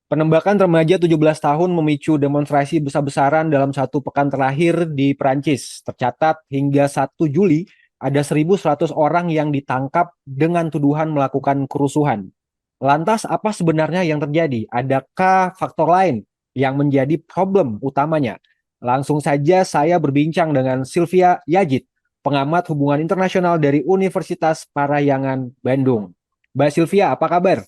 Penembakan remaja 17 tahun memicu demonstrasi besar-besaran dalam satu pekan terakhir di Prancis. Tercatat hingga 1 Juli ada 1.100 orang yang ditangkap dengan tuduhan melakukan kerusuhan. Lantas apa sebenarnya yang terjadi? Adakah faktor lain yang menjadi problem utamanya? Langsung saja saya berbincang dengan Sylvia Yajid, pengamat hubungan internasional dari Universitas Parayangan Bandung. Mbak Sylvia, apa kabar?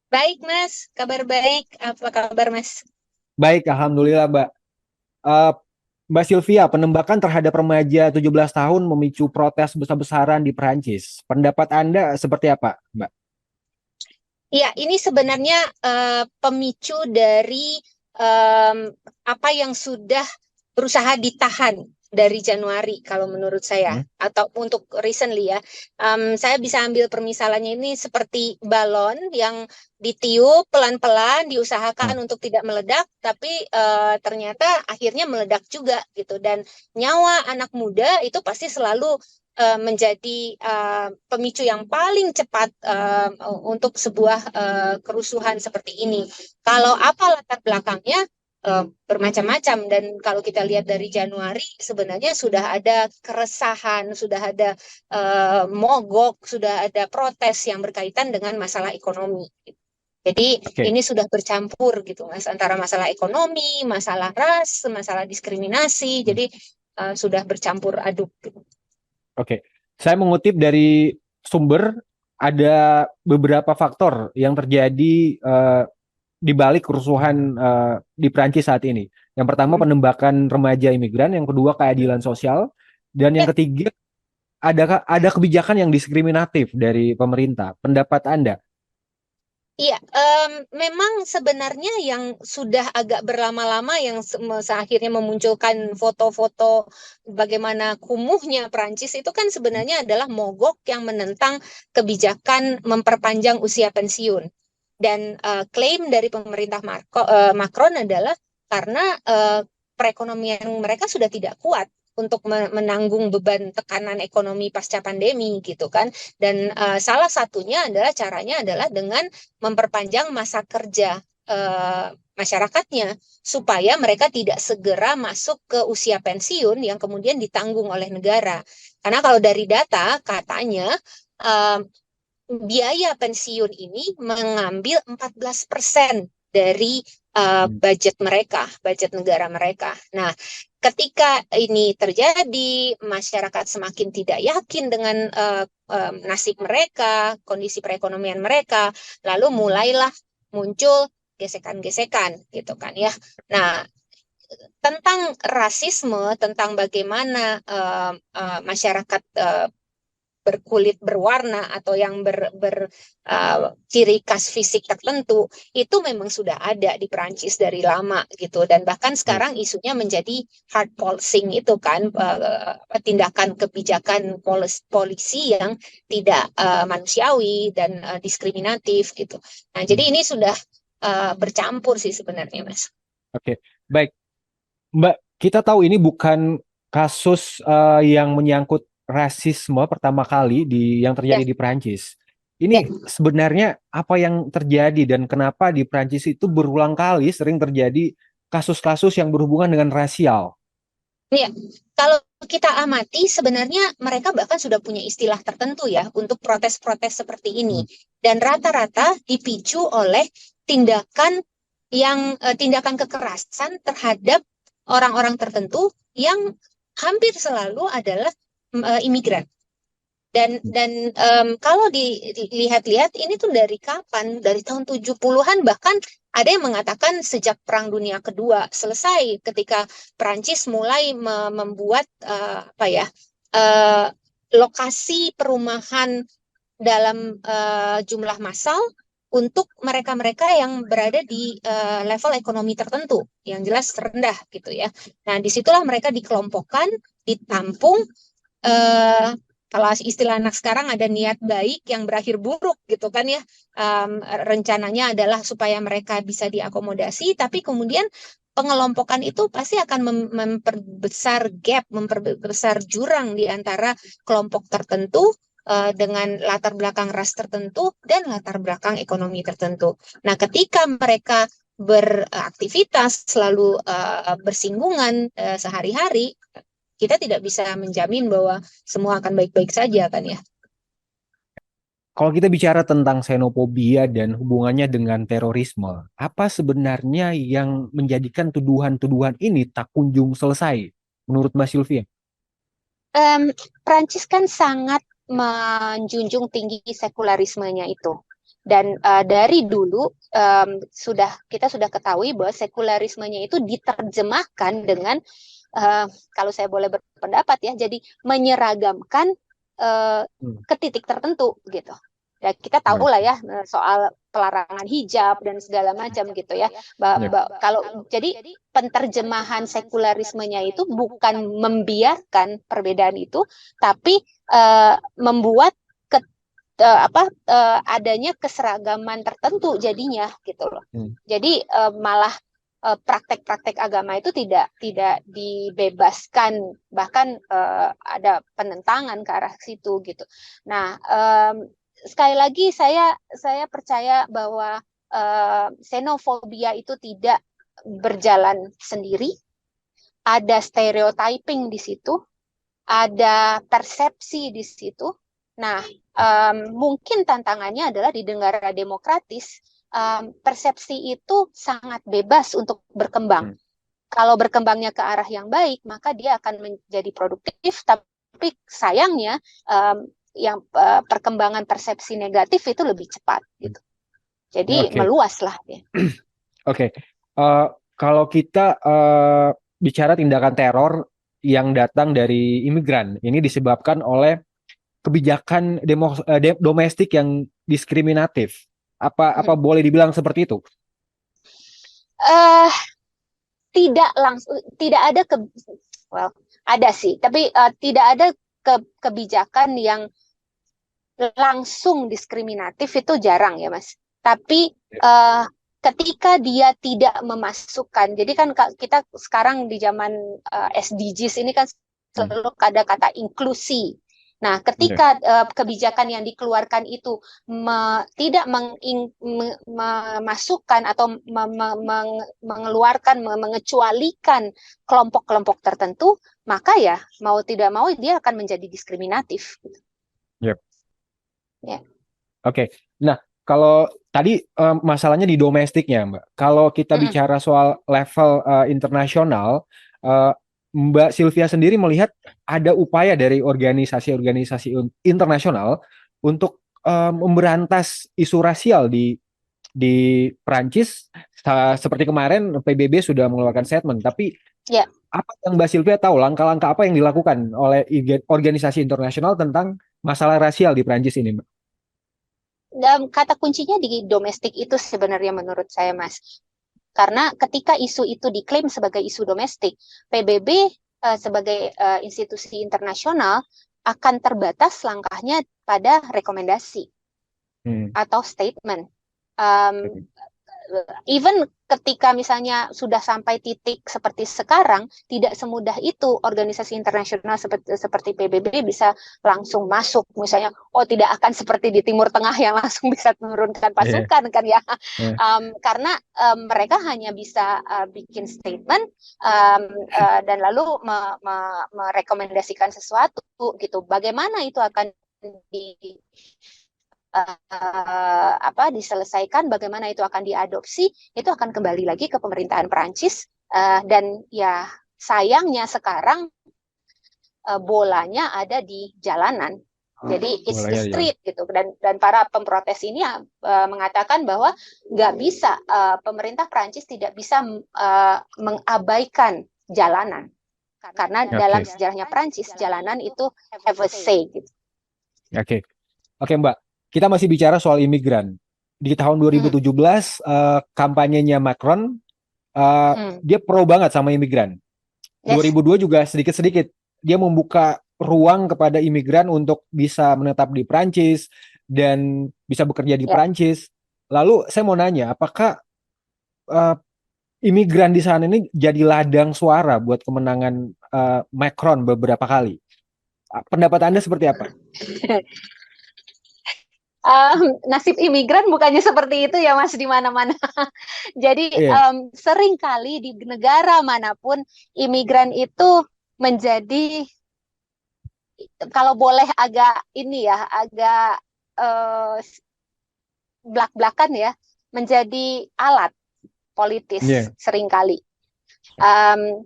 Baik, Mas. Kabar baik. Apa kabar, Mas? Baik, Alhamdulillah, Mbak. Eh, Mbak Sylvia, penembakan terhadap remaja 17 tahun memicu protes besar-besaran di Perancis. Pendapat Anda seperti apa, Mbak? Ya, ini sebenarnya pemicu dari em, apa yang sudah berusaha ditahan dari Januari, kalau menurut saya, Hmm? atau untuk recently ya. Saya bisa ambil permisalannya ini seperti balon yang ditiup pelan-pelan, diusahakan Ah, untuk tidak meledak, tapi ternyata akhirnya meledak juga gitu. Dan nyawa anak muda itu pasti selalu menjadi pemicu yang paling cepat untuk sebuah kerusuhan seperti ini. Kalau apa latar belakangnya? Bermacam-macam, dan kalau kita lihat dari Januari sebenarnya sudah ada keresahan, sudah ada mogok, sudah ada protes yang berkaitan dengan masalah ekonomi. Jadi oke, ini sudah bercampur gitu, Mas, antara masalah ekonomi, masalah ras, masalah diskriminasi. Hmm. Jadi sudah bercampur aduk gitu. Oke. Saya mengutip dari sumber, ada beberapa faktor yang terjadi di balik kerusuhan di Prancis saat ini. Yang pertama, penembakan remaja imigran, yang kedua, keadilan sosial, dan yang Ya, ketiga, ada kebijakan yang diskriminatif dari pemerintah. Pendapat Anda? iya, memang sebenarnya yang sudah agak berlama-lama yang akhirnya memunculkan foto-foto bagaimana kumuhnya Prancis itu kan sebenarnya adalah mogok yang menentang kebijakan memperpanjang usia pensiun. Dan klaim dari pemerintah Macron adalah karena perekonomian mereka sudah tidak kuat untuk menanggung beban tekanan ekonomi pasca pandemi gitu kan. Dan salah satunya adalah caranya adalah dengan memperpanjang masa kerja masyarakatnya supaya mereka tidak segera masuk ke usia pensiun yang kemudian ditanggung oleh negara. Karena kalau dari data katanya eh, biaya pensiun ini mengambil 14% dari Hmm. budget negara mereka. Nah, ketika ini terjadi, masyarakat semakin tidak yakin dengan nasib mereka, kondisi perekonomian mereka, lalu mulailah muncul gesekan-gesekan gitu kan ya. Nah, tentang rasisme, tentang bagaimana masyarakat berkulit berwarna atau yang ciri khas fisik tertentu itu memang sudah ada di Perancis dari lama gitu, dan bahkan Baik. sekarang isunya menjadi hard policing itu kan, tindakan kebijakan polisi yang tidak manusiawi dan diskriminatif gitu. Nah, Hmm. jadi ini sudah bercampur sih sebenarnya, Mas. Oke, baik. Mbak, kita tahu ini bukan kasus yang menyangkut rasisme pertama kali yang Ya, terjadi di Prancis. ya. Ini sebenarnya apa yang terjadi dan kenapa di Prancis itu berulang kali sering terjadi kasus-kasus yang berhubungan dengan rasial? Iya, kalau kita amati sebenarnya mereka bahkan sudah punya istilah tertentu ya untuk protes-protes seperti ini. Hmm. Dan rata-rata dipicu oleh tindakan tindakan kekerasan terhadap orang-orang tertentu yang hampir selalu adalah imigran. Dan kalau dilihat-lihat ini tuh dari kapan? Dari tahun 70-an, bahkan ada yang mengatakan sejak Perang Dunia Kedua selesai ketika Perancis mulai membuat apa ya, eh, lokasi perumahan dalam jumlah massal untuk mereka-mereka yang berada di level ekonomi tertentu yang jelas rendah gitu ya. Nah, disitulah mereka dikelompokkan, ditampung, eh, kalau istilah anak sekarang ada niat baik yang berakhir buruk gitu kan ya. Rencananya adalah supaya mereka bisa diakomodasi, tapi kemudian pengelompokan itu pasti akan memperbesar gap, memperbesar jurang di antara kelompok tertentu dengan latar belakang ras tertentu dan latar belakang ekonomi tertentu. Nah, ketika mereka beraktivitas selalu bersinggungan sehari-hari, kita tidak bisa menjamin bahwa semua akan baik-baik saja kan ya. Kalau kita bicara tentang xenofobia dan hubungannya dengan terorisme, apa sebenarnya yang menjadikan tuduhan-tuduhan ini tak kunjung selesai menurut Mbak Sylvia? Prancis kan sangat menjunjung tinggi sekularismenya itu. Dan dari dulu kita sudah ketahui bahwa sekularismenya itu diterjemahkan dengan kalau saya boleh berpendapat ya, jadi menyeragamkan ke titik tertentu gitu. Ya, kita tahu lah ya soal pelarangan hijab dan segala macam gitu ya. Kalau jadi penterjemahan sekularismenya itu bukan membiarkan perbedaan itu, tapi membuat adanya keseragaman tertentu jadinya gitu loh. Jadi malah praktek-praktek agama itu tidak dibebaskan, bahkan ada penentangan ke arah situ gitu. Nah, sekali lagi saya percaya bahwa xenofobia itu tidak berjalan sendiri, ada stereotyping di situ, ada persepsi di situ. Nah, mungkin tantangannya adalah di negara demokratis, persepsi itu sangat bebas untuk berkembang. Kalau berkembangnya ke arah yang baik, maka dia akan menjadi produktif. Tapi sayangnya, yang perkembangan persepsi negatif itu lebih cepat, gitu. Jadi meluas lah. Oke. Kalau kita bicara tindakan teror yang datang dari imigran, ini disebabkan oleh kebijakan domestik yang diskriminatif. Apa boleh dibilang seperti itu? Tidak langsung, tidak ada ada sih, tapi tidak ada kebijakan yang langsung diskriminatif, itu jarang ya Mas. Tapi ketika dia tidak memasukkan, jadi kan kita sekarang di zaman SDGs ini kan selalu ada kata inklusi. Nah, ketika kebijakan yang dikeluarkan itu tidak memasukkan atau mengeluarkan, mengecualikan kelompok-kelompok tertentu, maka ya mau tidak mau dia akan menjadi diskriminatif. Yep. Ya. Oke. Nah, kalau tadi masalahnya di domestiknya, Mbak. Kalau kita bicara soal level internasional, Mbak Sylvia sendiri melihat ada upaya dari organisasi-organisasi internasional untuk memberantas isu rasial di Prancis. Seperti kemarin PBB sudah mengeluarkan statement, tapi apa yang Mbak Sylvia tahu, langkah-langkah apa yang dilakukan oleh organisasi internasional tentang masalah rasial di Prancis ini, Mbak? Kata kuncinya di domestik itu sebenarnya menurut saya, Mas. Karena ketika isu itu diklaim sebagai isu domestik, PBB sebagai institusi internasional akan terbatas langkahnya pada rekomendasi atau statement. Even ketika misalnya sudah sampai titik seperti sekarang, tidak semudah itu organisasi internasional seperti PBB bisa langsung masuk. Misalnya, tidak akan seperti di Timur Tengah yang langsung bisa menurunkan pasukan kan ya. Karena mereka hanya bisa bikin statement dan lalu merekomendasikan sesuatu gitu. Bagaimana itu akan diselesaikan, bagaimana itu akan diadopsi, itu akan kembali lagi ke pemerintahan Perancis, dan ya sayangnya sekarang bolanya ada di jalanan. Jadi it's the street gitu, dan para pemprotes ini mengatakan bahwa nggak bisa, pemerintah Perancis tidak bisa mengabaikan jalanan, karena dalam sejarahnya Perancis jalanan itu have a say gitu. Oke Mbak, kita masih bicara soal imigran. Di tahun 2017 kampanyenya Macron, dia pro banget sama imigran. 2002 juga sedikit-sedikit dia membuka ruang kepada imigran untuk bisa menetap di Prancis dan bisa bekerja di Prancis. Lalu saya mau nanya, apakah imigran di sana ini jadi ladang suara buat kemenangan Macron beberapa kali? Pendapat Anda seperti apa? nasib imigran bukannya seperti itu ya Mas di mana-mana. Jadi Iya, seringkali di negara manapun imigran itu menjadi, kalau boleh agak ini ya, agak eh, blak-blakan ya, menjadi alat politis iya. seringkali.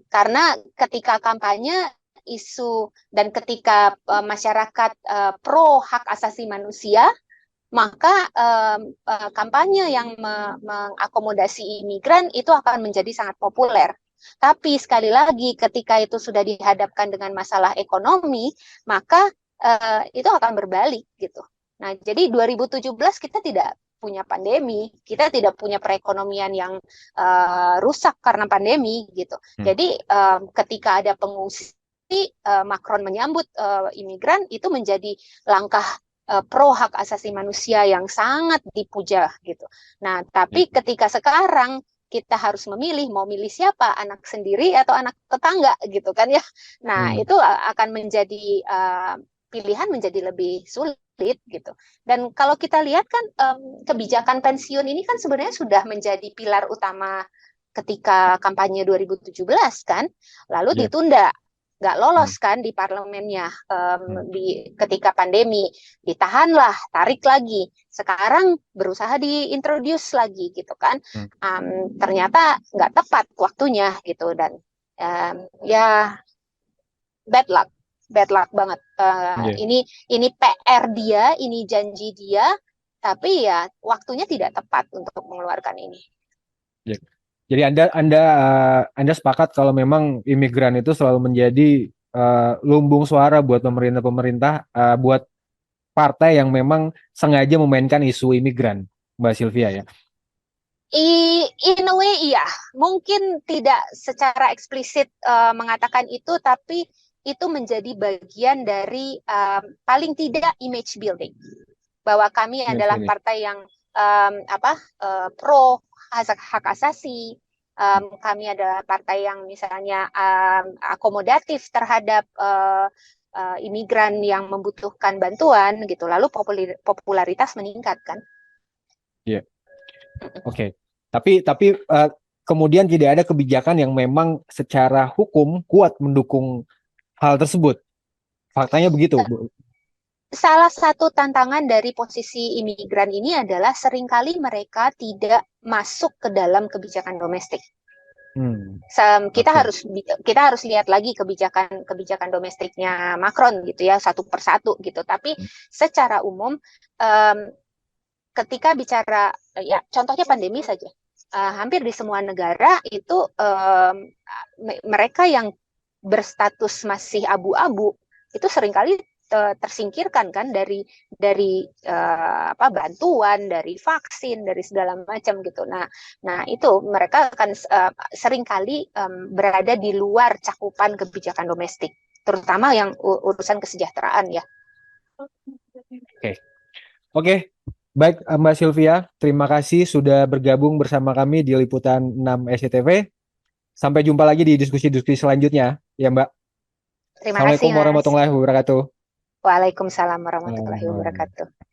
Karena ketika kampanye isu dan ketika masyarakat pro hak asasi manusia, maka kampanye yang mengakomodasi imigran itu akan menjadi sangat populer. Tapi sekali lagi, ketika itu sudah dihadapkan dengan masalah ekonomi, maka itu akan berbalik gitu. Nah, jadi 2017 kita tidak punya pandemi, kita tidak punya perekonomian yang rusak karena pandemi gitu. Hmm. Jadi ketika ada pengungsi, Macron menyambut imigran itu menjadi langkah pro hak asasi manusia yang sangat dipuja gitu. Nah, Iya. tapi ketika sekarang kita harus memilih mau milih siapa, anak sendiri atau anak tetangga gitu kan ya. Nah, Hmm. itu akan menjadi pilihan menjadi lebih sulit gitu. Dan kalau kita lihat kan kebijakan pensiun ini kan sebenarnya sudah menjadi pilar utama ketika kampanye 2017 kan, lalu Iya. ditunda, nggak Hmm. lolos kan di parlemennya Hmm. ketika pandemi, ditahanlah, tarik lagi, sekarang berusaha diintroduce lagi gitu kan. Hmm. Ternyata nggak tepat waktunya gitu, dan ya bad luck, bad luck banget. Iya. Ini PR dia, ini janji dia, tapi ya waktunya tidak tepat untuk mengeluarkan ini. Iya. Jadi Anda sepakat kalau memang imigran itu selalu menjadi lumbung suara buat pemerintah-pemerintah, buat partai yang memang sengaja memainkan isu imigran, Mbak Sylvia ya. In a way iya, mungkin tidak secara eksplisit mengatakan itu, tapi itu menjadi bagian dari paling tidak image building, bahwa kami Iya, adalah ini. partai yang pro hak asasi, kami adalah partai yang misalnya akomodatif terhadap imigran yang membutuhkan bantuan gitu, lalu popularitas meningkat kan. Iya. Oke. Tapi kemudian tidak ada kebijakan yang memang secara hukum kuat mendukung hal tersebut. Faktanya begitu, Bu. Salah satu tantangan dari posisi imigran ini adalah seringkali mereka tidak masuk ke dalam kebijakan domestik. Hmm. Kita Oke. harus kita harus lihat lagi kebijakan domestiknya Macron gitu ya, satu persatu gitu. Tapi secara umum ketika bicara ya contohnya pandemi saja, hampir di semua negara itu mereka yang berstatus masih abu-abu itu seringkali tersingkirkan kan dari bantuan, dari vaksin, dari segala macam gitu. Nah itu mereka akan seringkali berada di luar cakupan kebijakan domestik, terutama yang urusan kesejahteraan ya. Oke. Oke. Baik, Mbak Sylvia, terima kasih sudah bergabung bersama kami di Liputan 6 SCTV. Sampai jumpa lagi di diskusi-diskusi selanjutnya, ya Mbak. Terima kasih Assalamualaikum Mas. warahmatullahi wabarakatuh. Waalaikumsalam warahmatullahi Assalamualaikum. wabarakatuh.